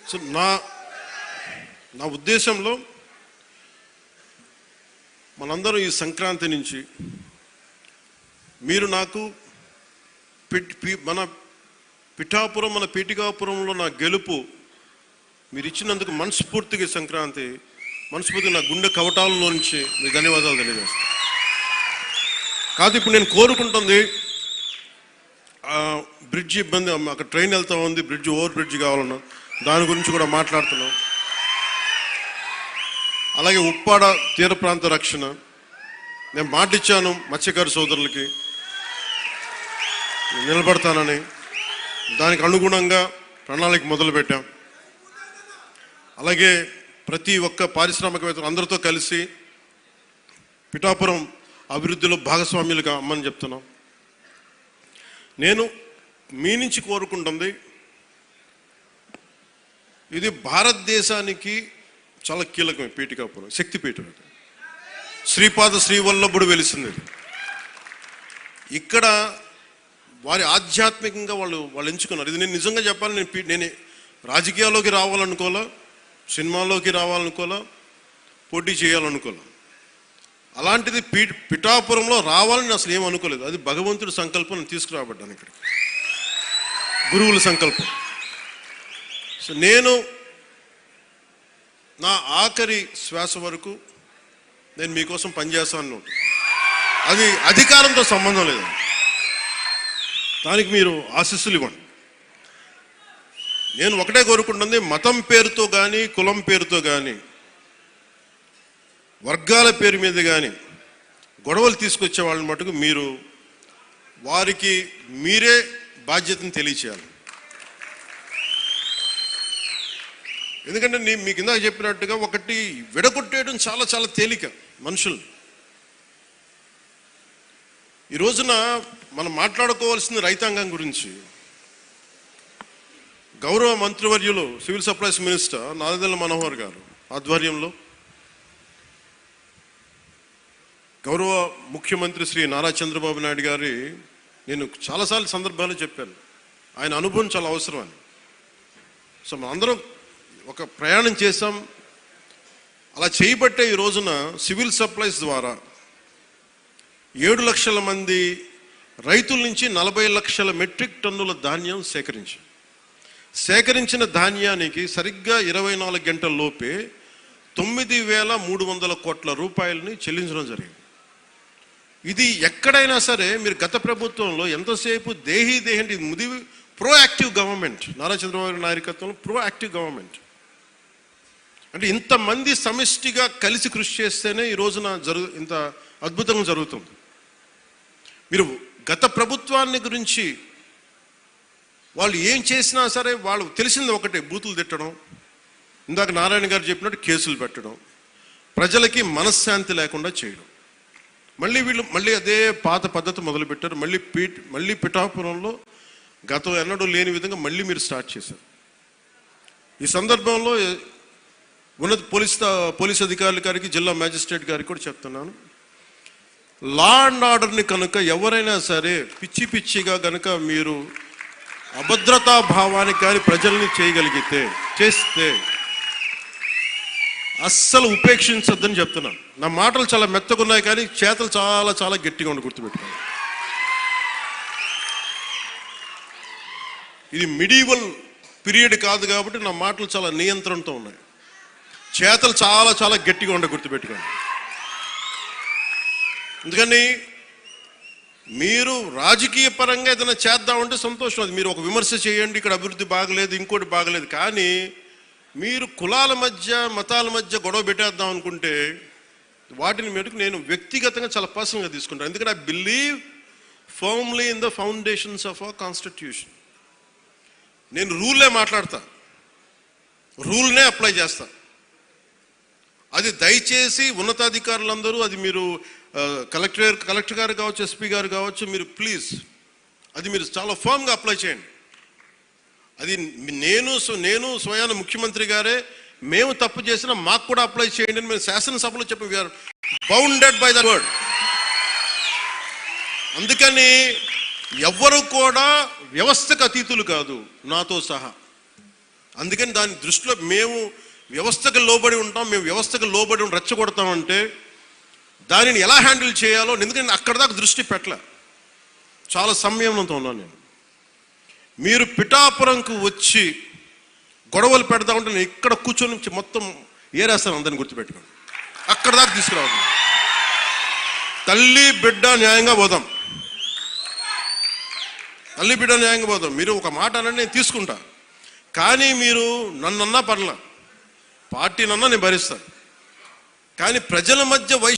So నా ఉద్దేశంలో మనందరం ఈ సంక్రాంతి నుంచి మీరు నాకు మన పిఠాపురం మన పీఠికాపురంలో నా గెలుపు మీరు ఇచ్చినందుకు మనస్ఫూర్తిగా సంక్రాంతి మనస్ఫూర్తిగా నా గుండె కవటాలలో నుంచి మీ ధన్యవాదాలు తెలియజేస్తాను. కాదు ఇప్పుడు నేను కోరుకుంటుంది బ్రిడ్జ్ ఇబ్బంది, అక్కడ ట్రైన్ వెళ్తా ఉంది, ఓవర్ బ్రిడ్జ్ కావాలన్నా దాని గురించి కూడా మాట్లాడుతున్నాం. అలాగే ఉప్పాడ తీర ప్రాంత రక్షణ నేను మాటిచ్చాను మత్స్యకారు సోదరులకి నిలబడతానని, దానికి అనుగుణంగా ప్రణాళిక మొదలుపెట్టాం. అలాగే ప్రతి ఒక్క పారిశ్రామికవేత్తలు అందరితో కలిసి పిఠాపురం అభివృద్ధిలో భాగస్వామ్యులుగా అమ్మని చెప్తున్నాం. నేను మీ నుంచి కోరుకుంటుంది ఇది భారతదేశానికి చాలా కీలకమే. పీఠికాపురం శక్తిపీఠం, శ్రీపాద శ్రీవల్లభుడు వెలిసింది. ఇక్కడ వారి ఆధ్యాత్మికంగా వాళ్ళు ఎంచుకున్నారు. ఇది నేను నిజంగా చెప్పాలి, నేను రాజకీయాల్లోకి రావాలనుకోలే, సినిమాల్లోకి రావాలనుకోలే, పోటీ చేయాలనుకోలే. అలాంటిది పిఠాపురంలో రావాలని అసలు ఏం అనుకోలేదు. అది భగవంతుడి సంకల్పం, నేను తీసుకురాబడ్డాను ఇక్కడికి, గురువుల సంకల్పం. సో నేను నా ఆఖరి శ్వాస వరకు నేను మీకోసం పనిచేస్తాను. అది అధికారంతో సంబంధం లేదు, దానికి మీరు ఆశీస్సులు ఇవ్వండి. నేను ఒకటే కోరుకుంటుంది, మతం పేరుతో కానీ కులం పేరుతో కానీ వర్గాల పేరు మీద కానీ గొడవలు తీసుకొచ్చే వాళ్ళని మటుకు మీరు వారికి మీరే బాధ్యతను తెలియచేయాలి. ఎందుకంటే మీకు ఇందాక చెప్పినట్టుగా ఒకటి విడగొట్టేయడం చాలా చాలా తేలిక మనుషుల్ని. ఈ రోజున మనం మాట్లాడుకోవాల్సిన రైతాంగం గురించి గౌరవ మంత్రివర్యులు civil supplies minister Nadendla Manohar గారు ఆధ్వర్యంలో గౌరవ ముఖ్యమంత్రి శ్రీ నారా చంద్రబాబు నాయుడు గారి నేను చాలాసార్లు సందర్భాలు చెప్పాను, ఆయన అనుభవం చాలా అవసరం అని. సో మనందరం ఒక ప్రయాణం చేశాం. అలా చేయబట్టే ఈ రోజున సివిల్ సప్లైస్ ద్వారా 7 లక్షల మంది రైతుల నుంచి 40 లక్షల మెట్రిక్ టన్నుల ధాన్యం సేకరించిన ధాన్యానికి సరిగ్గా 24 గంటల లోపే 9,300 కోట్ల రూపాయలని చెల్లించడం జరిగింది. ఇది ఎక్కడైనా సరే మీరు గత ప్రభుత్వంలో ఎంతసేపు దేహి అంటే ప్రోయాక్టివ్ గవర్నమెంట్, నారా చంద్రబాబు నాయకత్వంలో ప్రోయాక్టివ్ గవర్నమెంట్ అంటే ఇంతమంది సమిష్టిగా కలిసి కృషి చేస్తేనే ఈ రోజున ఇంత అద్భుతంగా జరుగుతుంది. మీరు గత ప్రభుత్వాన్ని గురించి వాళ్ళు ఏం చేసినా సరే వాళ్ళు తెలిసింది ఒకటే, బూతులు తిట్టడం, ఇందాక నారాయణ గారు చెప్పినట్టు కేసులు పెట్టడం, ప్రజలకి మనశ్శాంతి లేకుండా చేయడం. మళ్ళీ అదే పాత పద్ధతి మొదలుపెట్టారు. మళ్ళీ పిఠాపురంలో గతం ఎన్నడూ లేని విధంగా మళ్ళీ మీరు స్టార్ట్ చేశారు. ఈ సందర్భంలో ఉన్నత పోలీస్ అధికారుల గారికి, జిల్లా మ్యాజిస్ట్రేట్ గారికి కూడా చెప్తున్నాను, లా అండ్ ఆర్డర్ని కనుక ఎవరైనా సరే పిచ్చిగా కనుక మీరు అభద్రతా భావానికి కానీ ప్రజల్ని చేస్తే అస్సలు ఉపేక్షించొద్దని చెప్తున్నాను. నా మాటలు చాలా మెత్తగా ఉన్నాయి కానీ చేతలు చాలా చాలా గట్టిగా ఉండి గుర్తుపెట్టుకోండి. ఇది మిడీవల్ పీరియడ్ కాదు కాబట్టి నా మాటలు చాలా నియంత్రణతో ఉన్నాయి, చేతలు చాలా చాలా గట్టిగా ఉండి గుర్తుపెట్టుకోండి. ఎందుకని మీరు రాజకీయ పరంగా ఏదైనా చేద్దామంటే సంతోషం, అది మీరు ఒక విమర్శ చేయండి, ఇక్కడ అభివృద్ధి బాగలేదు ఇంకోటి బాగలేదు, కానీ మీరు కులాల మధ్య మతాల మధ్య గొడవ పెట్టేద్దాం అనుకుంటే వాటిని మెటుకు నేను వ్యక్తిగతంగా చాలా పర్సనల్గా తీసుకుంటాను. ఎందుకంటే I believe firmly in the foundations of our constitution. నేను రూల్నే మాట్లాడతా, రూల్నే అప్లై చేస్తా. అది దయచేసి ఉన్నతాధికారులందరూ, అది మీరు కలెక్టర్ గారు కావచ్చు, ఎస్పీ గారు కావచ్చు, మీరు ప్లీజ్ అది మీరు చాలా ఫర్మ్గా అప్లై చేయండి. అది నేను స్వయాన ముఖ్యమంత్రి గారే మేము తప్పు చేసినా మాకు కూడా అప్లై చేయండి అని మేము శాసనసభలో చెప్పి we are bounded by the word. అందుకని ఎవ్వరు కూడా వ్యవస్థకు అతీతులు కాదు, నాతో సహా. అందుకని దాని దృష్టిలో మేము వ్యవస్థకు లోబడి ఉంటాం, మేము వ్యవస్థకు లోబడి రెచ్చగొడతామంటే దానిని ఎలా హ్యాండిల్ చేయాలో, ఎందుకంటే అక్కడ దాకా దృష్టి పెట్టలే. చాలా సంయమనంతో ఉన్నాను నేను. మీరు పిఠాపురంకు వచ్చి గొడవలు పెడదామంటే నేను ఇక్కడ కూర్చొని మొత్తం ఏరేస్తాను, అందరిని గుర్తుపెట్టుకోండి. అక్కడ దాకా తీసుకురావద్దు. తల్లి బిడ్డ న్యాయంగా పోదాం, తల్లి బిడ్డ న్యాయంగా పోదాం. మీరు ఒక మాట అనండి, నేను తీసుకుంటా. కానీ మీరు నన్నన్నా పర్లా, పార్టీనన్నా నేను భరిస్తాను. కానీ ప్రజల మధ్య